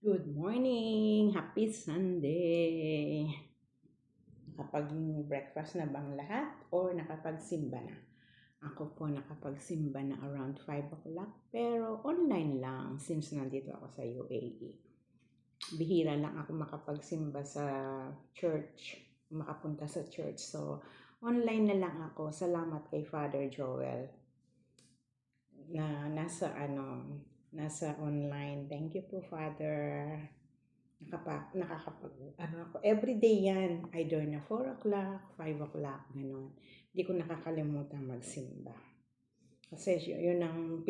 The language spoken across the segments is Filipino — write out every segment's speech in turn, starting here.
Good morning! Happy Sunday! Nakapag-breakfast na bang lahat or nakapagsimba na? Ako po nakapagsimba na around 5 o'clock pero online lang since nandito ako sa UAE. Bihira lang ako makapagsimba sa church, makapunta sa church. So, online na lang ako. Salamat kay Father Joel na nasa online. Thank you po, Father. Ako, everyday yan, either na 4 o'clock, 5 o'clock, gano'n. Hindi ko nakakalimutan magsimba. Kasi yun ang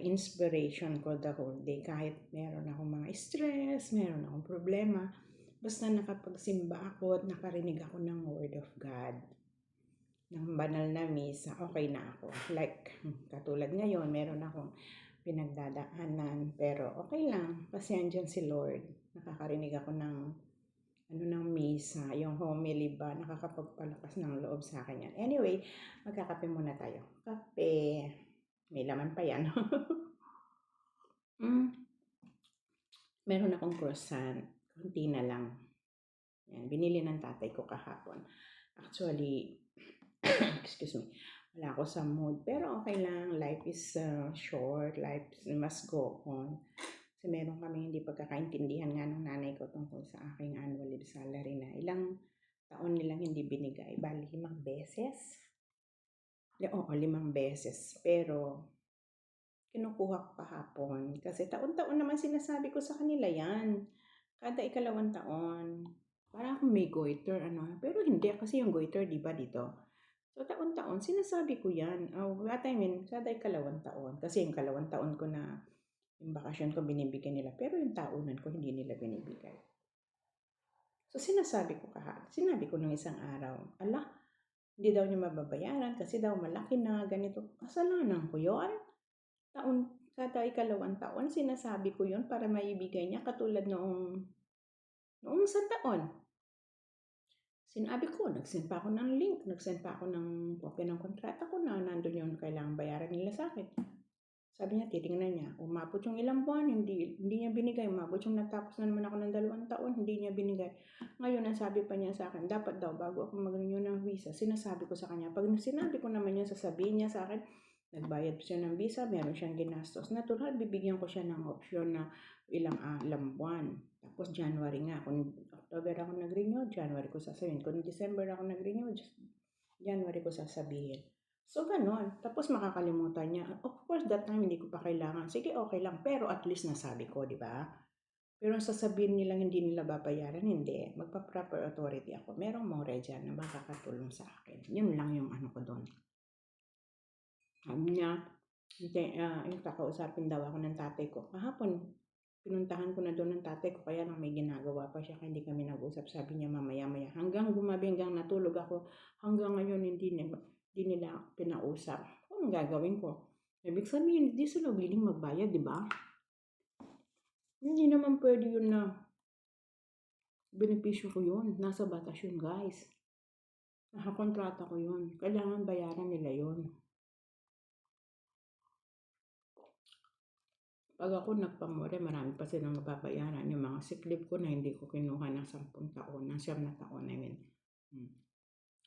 inspiration ko the whole day. Kahit meron akong mga stress, meron akong problema, basta nakapagsimba ako at nakarinig ako ng Word of God, ng banal na misa, okay na ako. Like, katulad ngayon, meron akong pinagdadaanan, pero okay lang kasi andyan si Lord. Nakakarinig ako ng misa, yung homily ba, nakakapagpalakas ng loob sa akin yan. Anyway, magkakape muna tayo. Kape. May laman pa yan. Meron akong croissant. Kunti na lang. Yan, binili ng tatay ko kahapon. Actually, excuse me, wala ako sa mood. Pero okay lang. Life is short. Life must go on. Kasi meron kami hindi pagkakaintindihan nga ng nanay ko tungkol sa aking annual leave salary na ilang taon nilang hindi binigay. Bali, 5 beses. Oo, 5 beses. Pero, kinukuha ko kahapon. Kasi taon-taon naman sinasabi ko sa kanila yan. Kada ikalawang taon. Parang akong may goiter, Pero hindi, kasi yung goiter, di ba dito? So, taon-taon, sinasabi ko yan. Kada ikalawang taon. Kasi yung kalawang taon ko na yung bakasyon ko binibigyan nila. Pero yung taunan ko, hindi nila binibigay. So, sinabi ko nung isang araw, hindi daw niya mababayaran kasi daw malaki na, ganito. Kasalanan ko yun. Kada ikalawang taon, sinasabi ko yun para maibigay niya katulad noong isang taon. Sinabi ko, nag-send pa ako ng link, nag-send pa ako ng copy ng kontrata ko na nandun yung kailangang bayaran nila sa akin. Sabi niya, titingnan niya. Umabot yung ilang buwan, hindi niya binigay. Umabot yung natapos na naman ako ng 2 taon, hindi niya binigay. Ngayon, ang sabi pa niya sa akin, dapat daw bago ako mag-renew ng visa, sinasabi ko sa kanya. Pag sinabi ko naman yun, sasabihin niya sa akin, nagbayad siya ng visa, meron siyang ginastos. Natural, bibigyan ko siya ng option na ilang buwan. Tapos January nga, kung October ako nag-renew, January ko sasabihin. Kung December ako nag-renew, January ko sasabihin. So, ganon. Tapos makakalimutan niya. Of course, that time hindi ko pa kailangan. Sige, okay lang. Pero at least nasabi ko, di ba? Pero sasabihin nilang hindi nila babayaran, hindi. Magpa-proper authority ako. Merong more dyan na makakatulong sa akin. Yun lang yung ko doon. Sabi niya, yung kakausapin daw ako ng tatay ko. Kahapon, pinuntahan ko na doon ng tatay ko, kaya lang may ginagawa pa siya, kaya hindi kami nag-usap. Sabi niya mamaya-maya. Hanggang gumabi, hanggang natulog ako. Hanggang ngayon, hindi nila pinausap. Anong gagawin ko? Ibig sabihin, hindi sila willing magbayad, di ba? Hindi naman pwede yun na benepisyo ko yun. Nasa batas yun, guys. Nakakontrata ko yun. Kailangan bayaran nila yun. Pag ako nagpamore, marami pa silang mababayaran. Yung mga sick leave ko na hindi ko kinuha ng 10 taon, ng 9 na taon,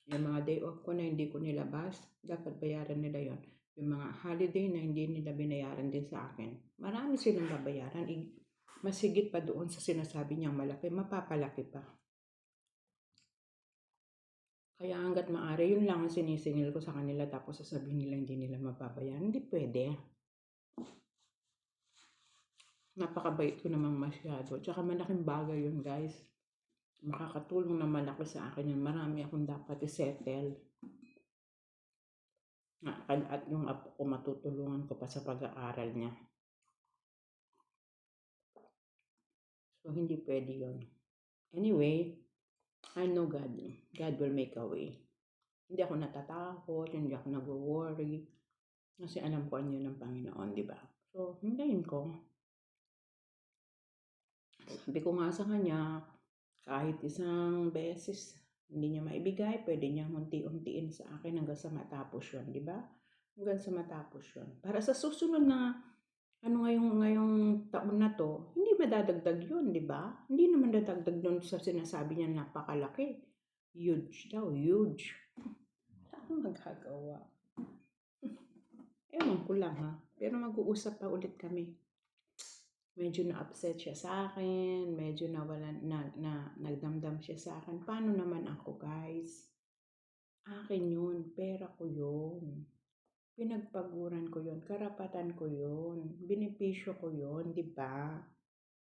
Yung mga day off ko na hindi ko nilabas, dapat bayaran nila yon. Yung mga holiday na hindi nila binayaran din sa akin, marami silang babayaran. Mas higit pa doon sa sinasabi niyang malaki, mapapalaki pa. Kaya hanggat maaari, yun lang ang sinisingil ko sa kanila, tapos sasabihin nila hindi nila mababayaran. Hindi pwede. Napakabait ko namang masyado. Tsaka malaking bagay yun, guys. Makakatulong na malaki sa akin yun. Marami akong dapat i-settle. At yung apo ko, matutulungan ko pa sa pag-aaral niya. So, hindi pwede yun. Anyway, I know God. God will make a way. Hindi ako natatakot, hindi ako nag-worry. Kasi alam ko ano yun ng Panginoon, di ba? So, hintayin ko. Sabi ko nga sa kanya, kahit isang beses, hindi niya maibigay, pwede niya unti-untiin sa akin hanggang sa matapos yun, di ba? Hanggang sa matapos yun. Para sa susunod na, ngayong taon na to, hindi madadagdag yun, di ba? Hindi naman dadagdag doon sa sinasabi niya napakalaki. Huge daw, huge. Wala akong magagawa. Ewan ko lang ha. Pero mag-uusap pa ulit kami. Medyo na-upset siya sa akin. Medyo nagdamdam siya sa akin. Paano naman ako, guys? Akin yun. Pera ko yun. Pinagpaguran ko yun. Karapatan ko yun. Benepisyo ko yun, di ba?